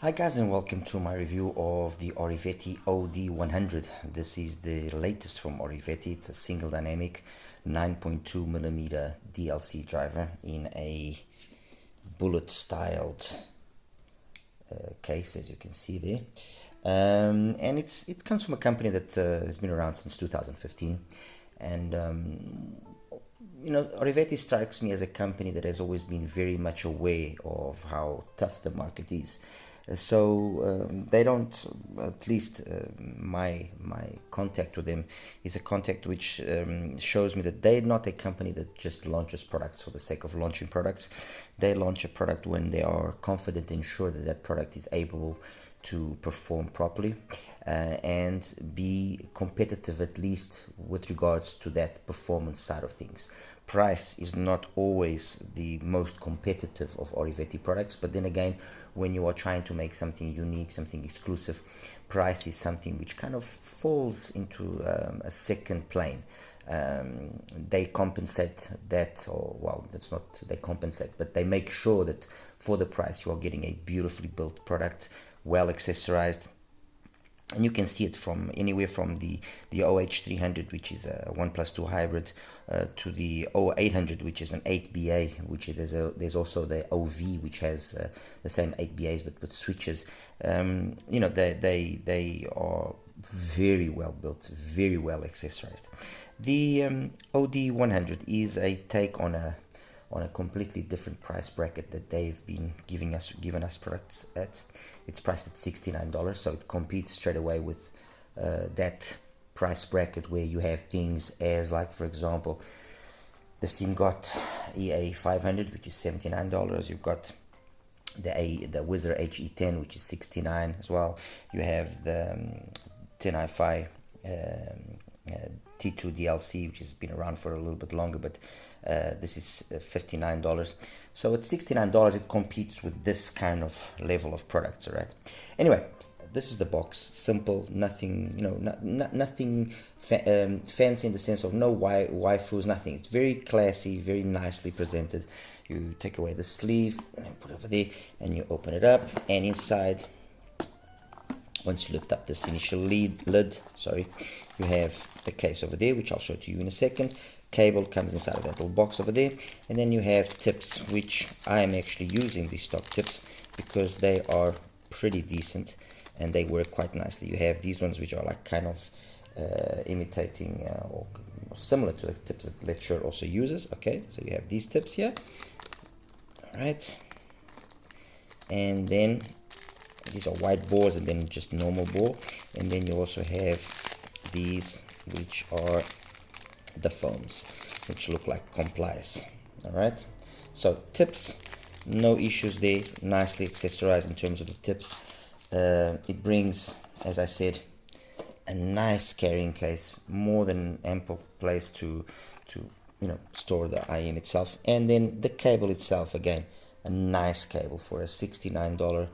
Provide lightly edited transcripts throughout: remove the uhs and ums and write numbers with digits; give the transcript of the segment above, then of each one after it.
Hi guys, and welcome to my review of the ORIVETI OD100. This is the latest from ORIVETI. It's a single dynamic 9.2mm DLC driver in a bullet styled case, as you can see there. And it comes from a company that has been around since 2015, and ORIVETI strikes me as a company that has always been very much aware of how tough the market is. So they don't, at least my contact with them is a contact which shows me that they're not a company that just launches products for the sake of launching products. They launch a product when they are confident and sure that that product is able to perform properly and be competitive, at least with regards to that performance side of things. Price is not always the most competitive of ORIVETI products, but then again, when you are trying to make something unique, something exclusive, price is something which kind of falls into a second plane. They compensate that, or well, that's not they compensate, but they make sure that for the price you are getting a beautifully built product, well accessorized. And you can see it from anywhere from the OH300, which is a 1+2 hybrid, to the O800, which is an 8BA, which there's also the OV, which has the same 8BAs but with switches. They are very well built, very well accessorized. The OD100 is a take on a completely different price bracket that they've been given us products at. It's priced at $69, so it competes straight away with that price bracket where you have things as, like, for example, the SIMGOT EA500, which is $79. You've got the Wizard HE10, which is $69 as well. You have the 10 HiFi T2 DLC, which has been around for a little bit longer, but this is $59. So at $69 it competes with this kind of level of products. All right, anyway, this is the box. Simple, nothing, nothing fancy in the sense of no waifus, nothing. It's very classy, very nicely presented. You take away the sleeve and put it over there, and you open it up, and inside, once you lift up this initial lid, you have the case over there, which I'll show to you in a second. Cable comes inside of that little box over there, and then you have tips, which I am actually using these stock tips because they are pretty decent and they work quite nicely. You have these ones which are like kind of imitating or similar to the tips that LITZ also uses. Okay, so you have these tips here. All right, and then these are white bores and then just normal bore, and then you also have these which are the foams, which look like complies. All right, so tips, no issues there, nicely accessorized in terms of the tips. It brings, as I said, a nice carrying case, more than ample place to store the IM itself, and then the cable itself, again, a nice cable for a $69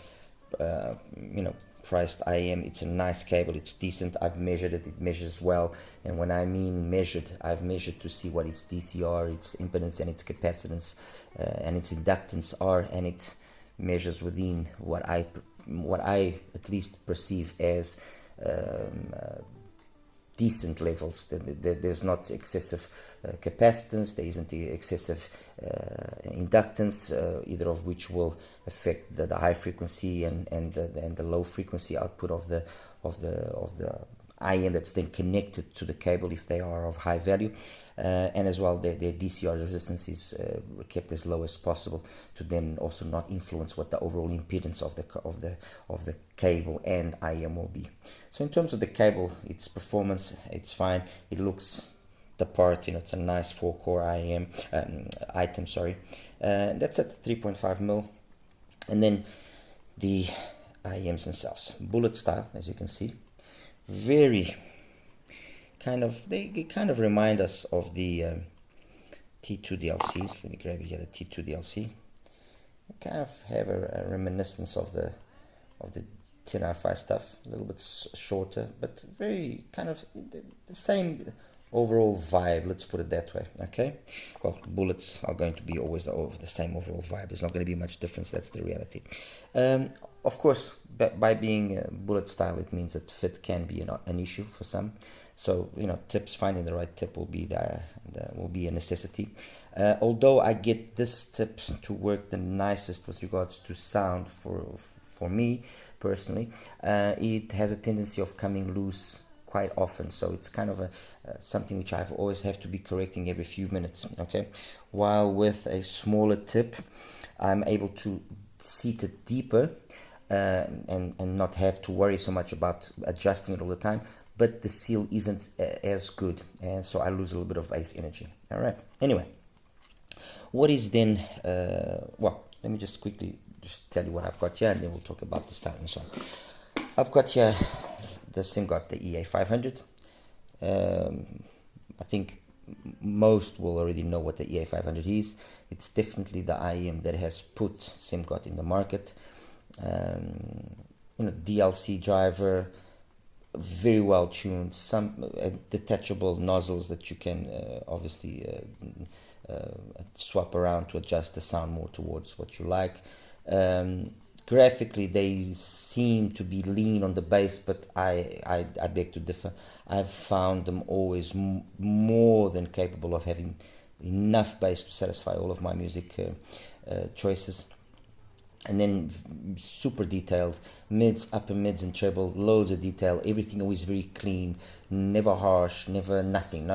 priced IM. It's a nice cable, it's decent. I've measured it, it measures well, and when I mean measured, I've measured to see what its DCR, its impedance, and its capacitance and its inductance are, and it measures within what I at least perceive as decent levels. There's not excessive capacitance, there isn't excessive inductance, either of which will affect the high frequency and the low frequency output of the IM that's then connected to the cable if they are of high value, and as well their DCR resistance is kept as low as possible to then also not influence what the overall impedance of the cable and IM will be. So in terms of the cable, its performance, it's fine. It looks the part, it's a nice 4-core IM item. That's at 3.5mm, and then the IMs themselves, bullet style, as you can see. Very they kind of remind us of the T2 DLCs. Let me grab here the T2 DLC. They kind of have a reminiscence of the 10 HiFi stuff, a little bit shorter, but very kind of the same overall vibe, let's put it that way. Okay, well, bullets are going to be always the same overall vibe. There's not going to be much difference, that's the reality. Of course, by being bullet style, it means that fit can be an issue for some. So tips, finding the right tip will be will be a necessity. Although I get this tip to work the nicest with regards to sound for me personally, it has a tendency of coming loose quite often, so it's kind of something which I've always have to be correcting every few minutes. Okay, while with a smaller tip, I'm able to seat it deeper and not have to worry so much about adjusting it all the time, but the seal isn't as good, and so I lose a little bit of bass energy. All right, anyway, what is then well, let me just quickly just tell you what I've got here, and then we'll talk about the sound and so on. I've got here the SIM-GOT, the EA500. I think most will already know what the EA500 is. It's definitely the IM that has put SIM-GOT in the market. DLC driver, very well tuned, some detachable nozzles that you can obviously swap around to adjust the sound more towards what you like. Graphically, they seem to be lean on the bass, but I beg to differ. I've found them always more than capable of having enough bass to satisfy all of my music choices. And then super detailed, mids, upper mids and treble, loads of detail, everything always very clean, never harsh, never nothing.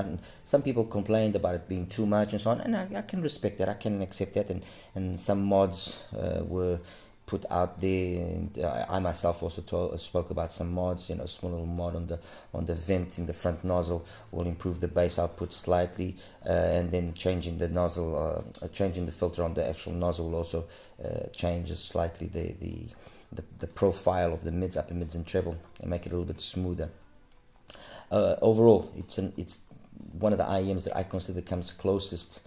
Some people complained about it being too much and so on, and I can respect that, I can accept that, and some mods were put out there, and I myself also spoke about some mods. A small little mod on the vent in the front nozzle will improve the bass output slightly, and then changing the nozzle, changing the filter on the actual nozzle will also changes slightly the profile of the mids, upper mids and treble, and make it a little bit smoother. Overall, it's one of the IEMs that I consider comes closest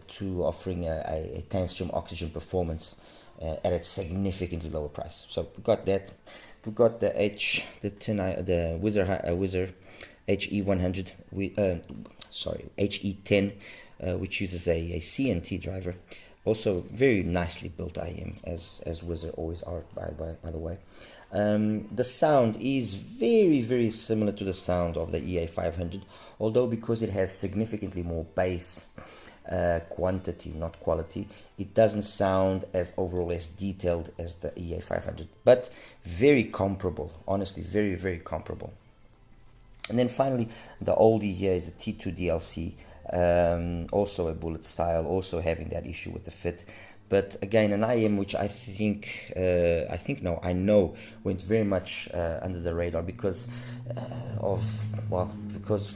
to offering a tanstream oxygen performance at a significantly lower price. So we got that. We got the Wizard HE100. HE10, which uses a CNT driver. Also very nicely built IM, as Wizard always are, by the way. The sound is very, very similar to the sound of the EA500, although because it has significantly more bass quantity, not quality, it doesn't sound as overall as detailed as the EA500, but very comparable, honestly, very, very comparable. And then finally, the oldie here is the T2 DLC, also a bullet style, also having that issue with the fit. But again, an IM which I know went very much under the radar because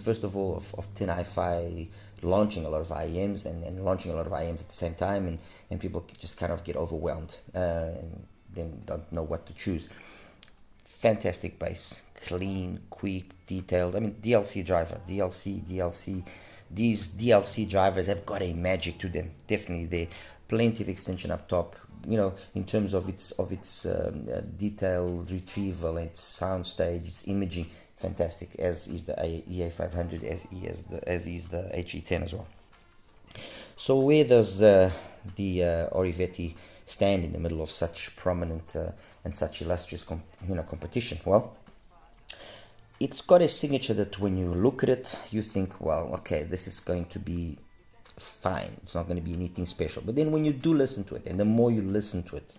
first of all of Tin HiFi launching a lot of IMs and launching a lot of IMs at the same time, and people just kind of get overwhelmed and then don't know what to choose. Fantastic bass, clean, quick, detailed. I mean, DLC driver, DLC. These DLC drivers have got a magic to them. Definitely, there plenty of extension up top. In terms of its detail retrieval and its sound stage, its imaging, fantastic. As is the EA500, as is the HE10 as well. So where does the ORIVETI stand in the middle of such prominent and such illustrious competition? Well, it's got a signature that when you look at it, you think, well, okay, this is going to be fine. It's not going to be anything special. But then when you do listen to it, and the more you listen to it,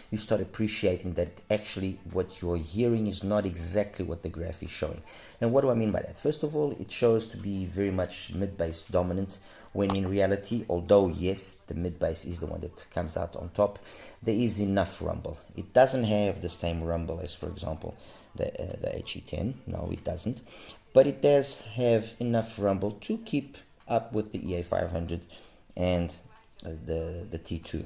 you start appreciating that actually what you're hearing is not exactly what the graph is showing. And what do I mean by that? First of all, it shows to be very much mid-bass dominant, when in reality, although yes, the mid-bass is the one that comes out on top, there is enough rumble. It doesn't have the same rumble as, for example, the HE10. No, it doesn't. But it does have enough rumble to keep up with the EA500 and the T2.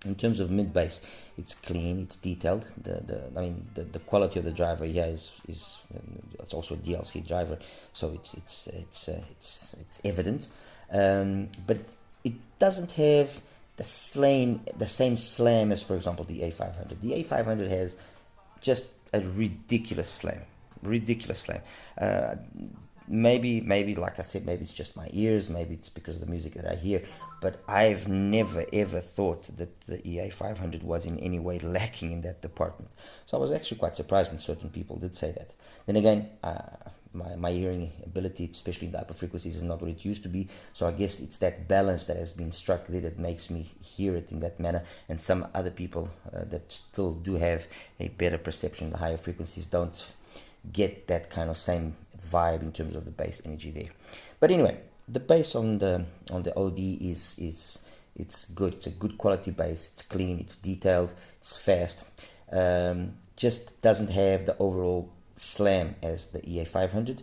In terms of mid bass, it's clean, it's detailed. The quality of the driver here is it's also a DLC driver, so it's evident. But it doesn't have the same slam as, for example, the A500. The A500 has just a ridiculous slam. maybe like I said, maybe it's just my ears, maybe it's because of the music that I hear, but I've never ever thought that the EA500 was in any way lacking in that department. So I was actually quite surprised when certain people did say that. Then again, my hearing ability, especially in the upper frequencies, is not what it used to be. So I guess it's that balance that has been struck there that makes me hear it in that manner. And some other people that still do have a better perception in the higher frequencies don't get that kind of same vibe in terms of the bass energy there. But anyway, the bass on the OD is it's good. It's a good quality bass. It's clean. It's detailed. It's fast. Just doesn't have the overall slam as the EA500.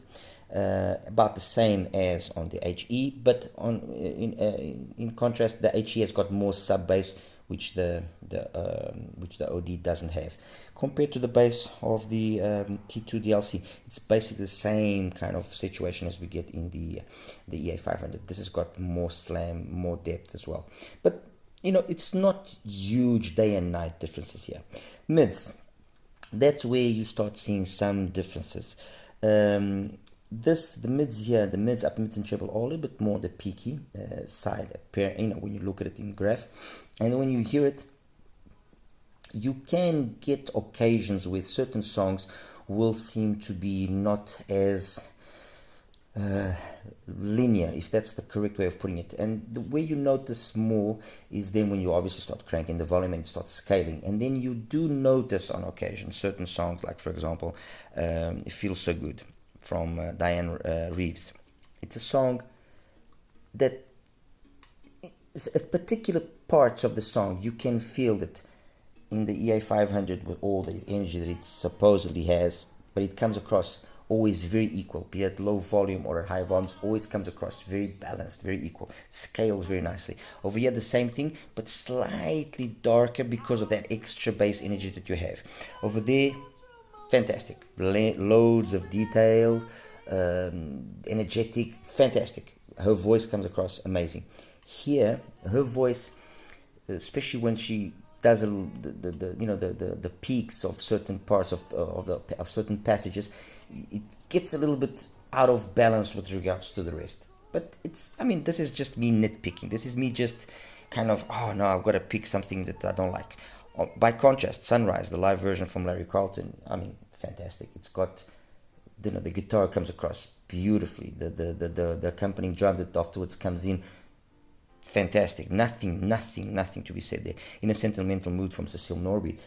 About the same as on the HE, but in contrast, the HE has got more sub bass, which the OD doesn't have. Compared to the bass of the T2 DLC, it's basically the same kind of situation as we get in the EA500. This has got more slam, more depth as well. But it's not huge day and night differences here. Mids, that's where you start seeing some differences. The mids here, the mids, upper mids and treble, are a little bit more the peaky side, when you look at it in graph. And when you hear it, you can get occasions where certain songs will seem to be not as linear, if that's the correct way of putting it. And the way you notice more is then when you obviously start cranking the volume and start scaling, and then you do notice on occasion certain songs, like for example It Feels So Good from Diane Reeves. It's a song that at particular parts of the song you can feel that in the EA500 with all the energy that it supposedly has, but it comes across always very equal, be it low volume or at high volumes, always comes across very balanced, very equal, scales very nicely. Over here the same thing, but slightly darker because of that extra bass energy that you have. Over there, fantastic, loads of detail, energetic, fantastic. Her voice comes across amazing. Here, her voice, especially when she does the peaks of certain parts of certain passages, it gets a little bit out of balance with regards to the rest. But this is just me nitpicking. This is me just kind of, oh no, I've got to pick something that I don't like. By contrast, Sunrise, the live version from Larry Carlton, fantastic. It's got the guitar comes across beautifully. The accompanying drum that afterwards comes in, fantastic. Nothing to be said there. In a Sentimental Mood from Cecile Norby,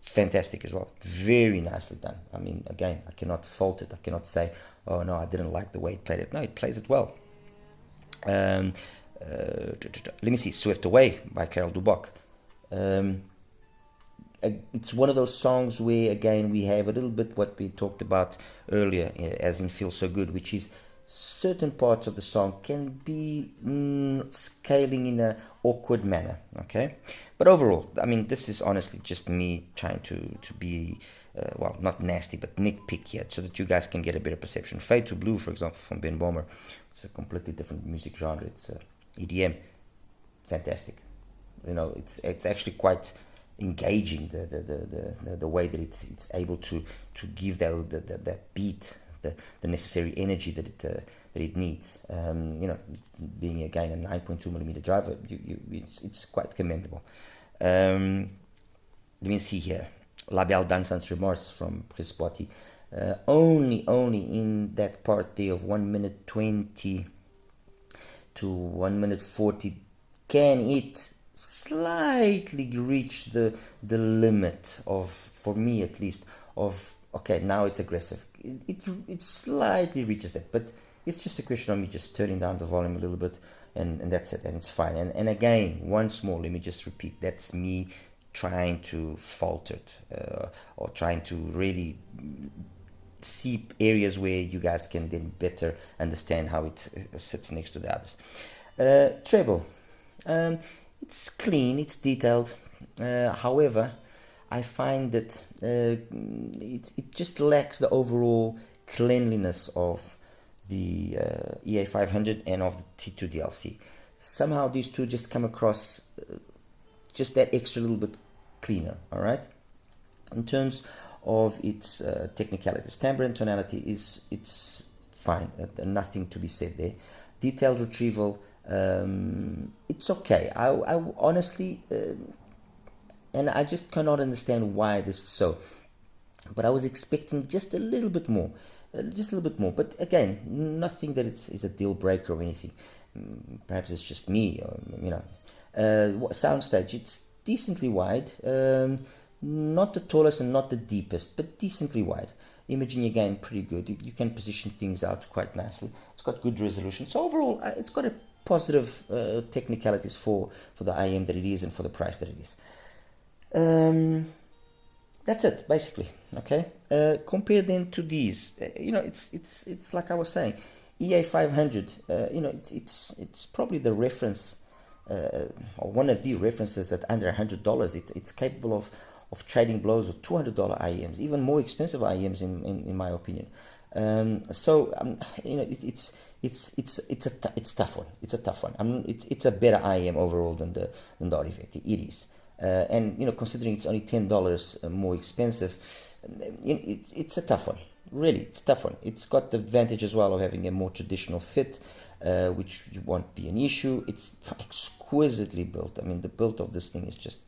fantastic as well. Very nicely done. Again, I cannot fault it. I cannot say, oh no, I didn't like the way it played it. No, it plays it well. Let me see, Swept Away by Carol Duboc. It's one of those songs where, again, we have a little bit what we talked about earlier, as in Feel So Good, which is certain parts of the song can be scaling in an awkward manner, okay? But overall, this is honestly just me trying to be, not nasty, but nitpick here, so that you guys can get a better perception. Fade to Blue, for example, from Ben Bomer, it's a completely different music genre. It's EDM, fantastic. It's actually quite engaging, the way that it's able to give that beat the necessary energy that it needs. Being again a 9.2mm driver, it's quite commendable. Let me see here, La Belle Dame Sans Remorse from Chris Botti. Only in that part there of 1 minute 20 to 1 minute 40 can it slightly reach the limit of, for me at least, of okay, now it's aggressive. It slightly reaches that, but it's just a question of me just turning down the volume a little bit, and that's it, and it's fine. And again, once more, let me just repeat, that's me trying to falter it, or trying to really see areas where you guys can then better understand how it sits next to the others. Treble, it's clean, it's detailed. However, I find that it just lacks the overall cleanliness of the EA500 and of the T2 DLC. Somehow these two just come across just that extra little bit cleaner, all right? In terms of its technicalities, timbre and tonality it's fine, nothing to be said there. Detailed retrieval, it's okay. I honestly, and I just cannot understand why this is so, but I was expecting just a little bit more, but again, nothing that is a deal breaker or anything. Perhaps it's just me, or, soundstage, it's decently wide, not the tallest and not the deepest, but decently wide. Imaging again, pretty good. You can position things out quite nicely. It's got good resolution. So overall, it's got a positive technicalities for the IM that it is and for the price that it is. That's it basically. Okay. Compare then to these. It's like I was saying, EA500. It's probably the reference, or one of the references at under $100. It's capable of trading blows with $200 IEMs, even more expensive IEMs in my opinion. It's tough one. It's a tough one. It's a better IEM overall than the ORIVETI. It is. And considering it's only $10 more expensive, it's a tough one. Really, it's a tough one. It's got the advantage as well of having a more traditional fit, which won't be an issue. It's exquisitely built. I mean, the build of this thing is just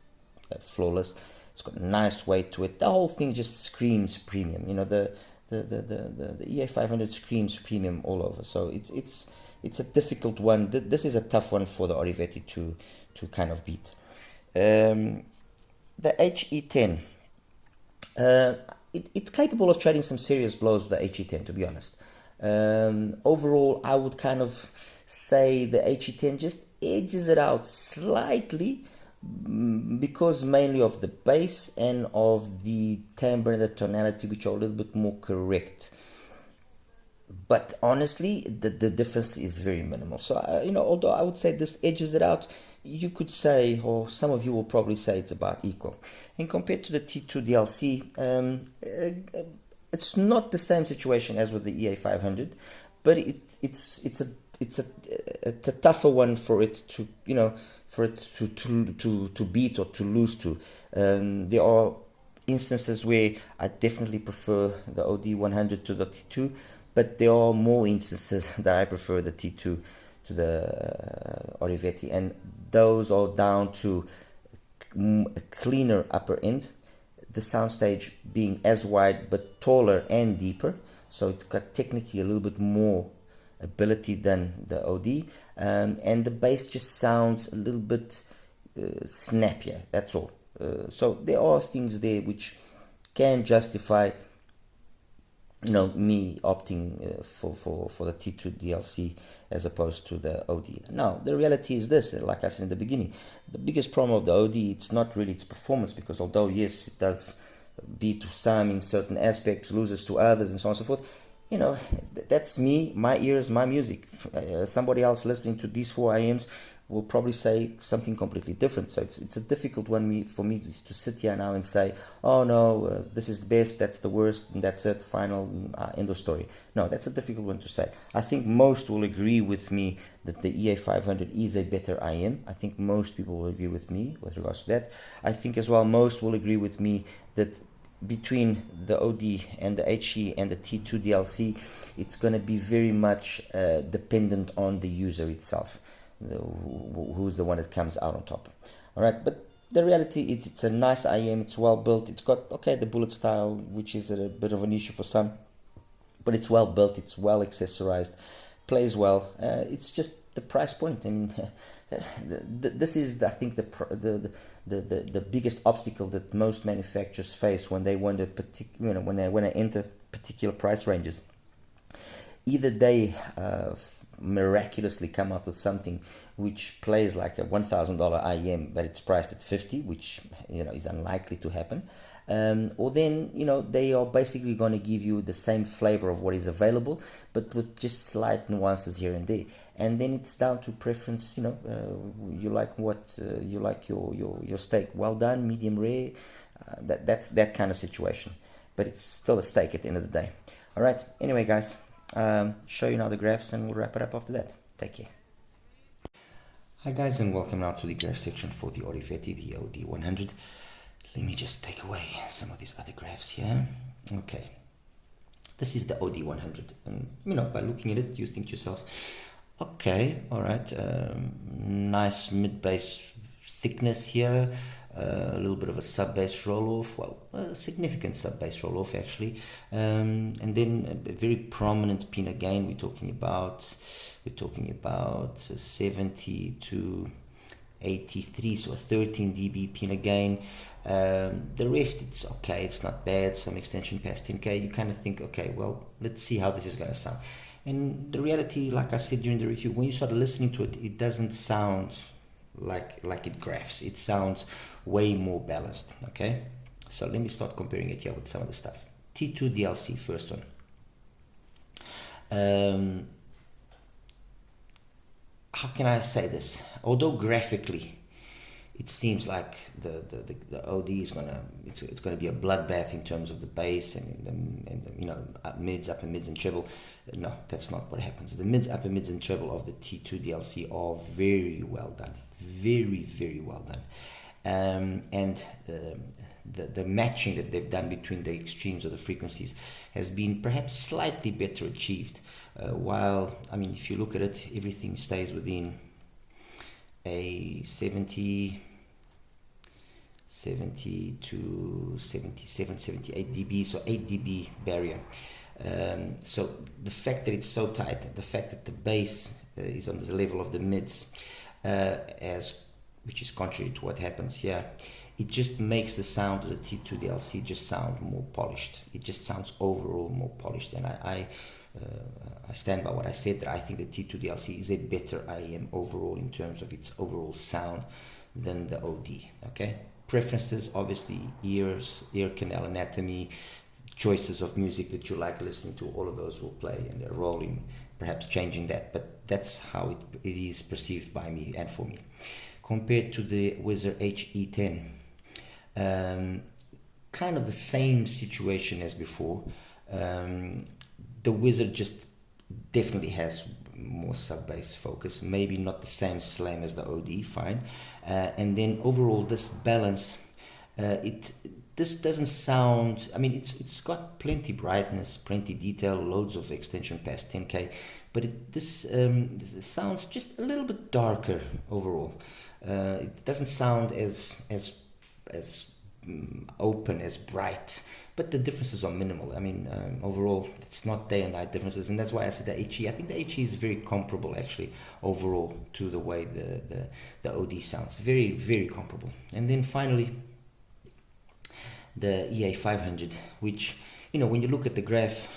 flawless. It's got a nice weight to it. The whole thing just screams premium. The EA500 screams premium all over. So it's a difficult one. This is a tough one for the ORIVETI to kind of beat. The HE10. It's capable of trading some serious blows with the HE10, to be honest. Overall, I would kind of say the HE10 just edges it out slightly, because mainly of the bass and of the timbre and the tonality, which are a little bit more correct. But honestly, the difference is very minimal. So, although I would say this edges it out, you could say, or some of you will probably say, it's about equal. And compared to the T2 DLC, it's not the same situation as with the EA500, but it's a tougher one for it to to beat or to lose to. There are instances where I definitely prefer the OD100 to the T2, but there are more instances that I prefer the T2 to the ORIVETI, and those are down to a cleaner upper end, the soundstage being as wide but taller and deeper, so it's got technically a little bit more ability than the OD, and the bass just sounds a little bit snappier, that's all. So there are things there which can justify me opting for the T2 DLC as opposed to the OD. Now, the reality is this, like I said in the beginning, the biggest problem of the OD, it's not really its performance, because although, yes, it does beat some in certain aspects, loses to others, and so on and so forth, that's me, my ears, my music. Somebody else listening to these 4 IMs will probably say something completely different. So it's a difficult one for me to sit here now and say, oh no, this is the best, that's the worst, and that's it, final, end of story. No, that's a difficult one to say. I think most will agree with me that the EA500 is a better IM. I think most people will agree with me with regards to that. I think as well most will agree with me that between the OD and the HE and the T2 DLC, it's going to be very much dependent on the user itself, who's the one that comes out on top. All right, but the reality is it's a nice IM, it's well built, it's got, the bullet style, which is a bit of an issue for some, but it's well built, it's well accessorized, plays well. It's just the price point. I mean, this is, I think, the biggest obstacle that most manufacturers face when they want when they enter particular price ranges. Either they miraculously come up with something which plays like a $1,000 IM, but it's priced at $50, which is unlikely to happen, or then they are basically going to give you the same flavor of what is available, but with just slight nuances here and there. And then it's down to preference. You like what you like your steak well done, medium rare. That's that kind of situation, but it's still a steak at the end of the day. All right. Anyway, guys. Show you now the graphs and we'll wrap it up after that. Take care. Hi guys, and welcome now to the graph section for the ORIVETI, the OD100. Let me just take away some of these other graphs here. Okay. This is the OD100, and by looking at it, you think to yourself, okay, all right, nice mid-bass thickness here, a little bit of a sub-bass roll-off, well, a significant sub-bass roll-off actually, and then a very prominent pinna gain. We're talking about 70 to 83, so a 13 dB pinna gain. The rest, it's okay, it's not bad. Some extension past 10k, you kind of think, okay, well, let's see how this is going to sound. And the reality, like I said during the review, when you start listening to it, it doesn't sound like it graphs. It sounds way more balanced. Okay, so let me start comparing it here with some of the stuff. T2 DLC, first one. How can I say this? Although graphically it seems like the OD is it's gonna be a bloodbath in terms of the bass and the mids, upper mids, and treble. No, that's not what happens. The mids, upper mids, and treble of the T2 DLC are very well done, very, very well done, and the matching that they've done between the extremes of the frequencies has been perhaps slightly better achieved. While if you look at it, everything stays within a 70 to 77, 78 dB, so 8 dB barrier. So the fact that it's so tight, the fact that the bass is on the level of the mids, which is contrary to what happens here, it just makes the sound of the T2 DLC just sound more polished. It just sounds overall more polished, and I stand by what I said, that I think the T2 DLC is a better IEM overall in terms of its overall sound than the OD. Okay, preferences, obviously, ear canal anatomy, choices of music that you like listening to, all of those will play and a role in perhaps changing that, but that's how it is perceived by me and for me. Compared to the Wizard HE10, kind of the same situation as before. The Wizard just definitely has more sub-bass focus, maybe not the same slam as the OD, fine. And then overall, this balance, this doesn't sound, it's got plenty brightness, plenty detail, loads of extension past 10k, but this sounds just a little bit darker overall. It doesn't sound as open, as bright, but the differences are minimal. Overall, it's not day and night differences, and that's why I said the HE. I think the HE is very comparable actually overall to the way the OD sounds. Very, very comparable. And then finally, the EA500, which, when you look at the graph,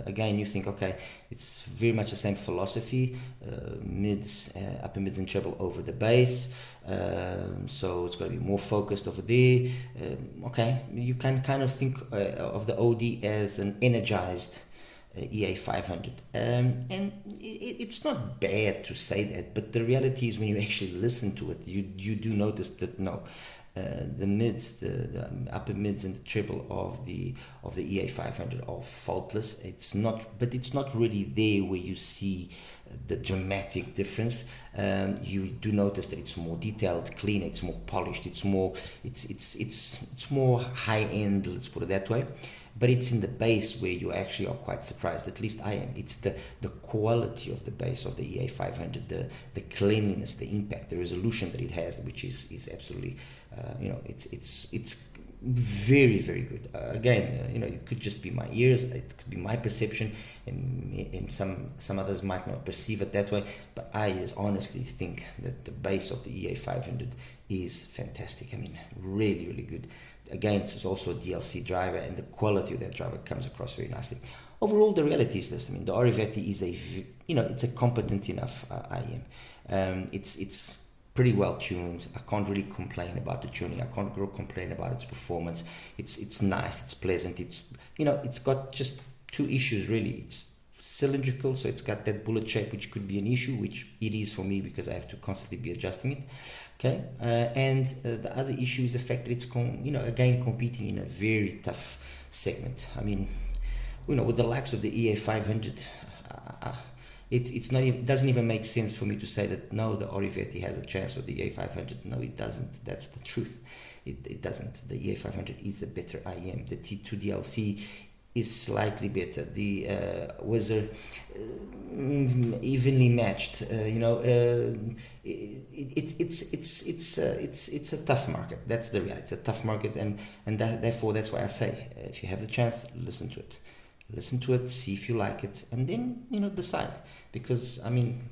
again, you think, okay, it's very much the same philosophy, mids, upper mids and treble over the bass, so it's got to be more focused over there. Okay, you can kind of think of the OD as an energized EA500, and it's not bad to say that, but the reality is when you actually listen to it, you do notice that no, the mids, the upper mids and the treble of the EA500 are faultless. It's not really there where you see the dramatic difference. You do notice that it's more detailed, clean, it's more polished, it's more high end, let's put it that way. But it's in the bass where you actually are quite surprised, at least I am. It's the quality of the bass of the EA500, the cleanliness, the impact, the resolution that it has, which is absolutely, it's very, very good. Again, it could just be my ears, it could be my perception, and some others might not perceive it that way, but I honestly think that the bass of the EA500 is fantastic. Really, really good. Again, it's also a DLC driver, and the quality of that driver comes across very nicely. Overall, the reality is this. The ORIVETI is it's a competent enough IEM. It's pretty well tuned. I can't really complain about the tuning. I can't complain about its performance. It's nice. It's pleasant. It's got just two issues really. It's cylindrical, so it's got that bullet shape, which could be an issue, which it is for me because I have to constantly be adjusting it. Okay, and the other issue is the fact that it's again competing in a very tough segment. With the likes of the EA500, it doesn't even make sense for me to say that no, the ORIVETI has a chance with the EA500. No, it doesn't. That's the truth. It doesn't. The EA500 is a better IEM. The T2 DLC is slightly better. The Wizard evenly matched. It's a tough market. That's the reality. It's a tough market, and therefore that's why I say, if you have the chance, listen to it. Listen to it, see if you like it, and then decide. Because I mean,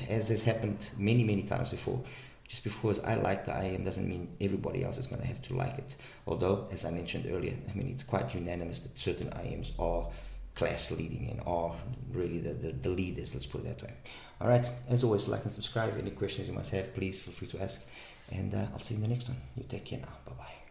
as has happened many times before, just because I like the IM doesn't mean everybody else is going to have to like it. Although, as I mentioned earlier, I mean, it's quite unanimous that certain IMs are class leading and are really the leaders, let's put it that way. All right, as always, like and subscribe. Any questions you must have, please feel free to ask. And I'll see you in the next one. You take care now. Bye-bye.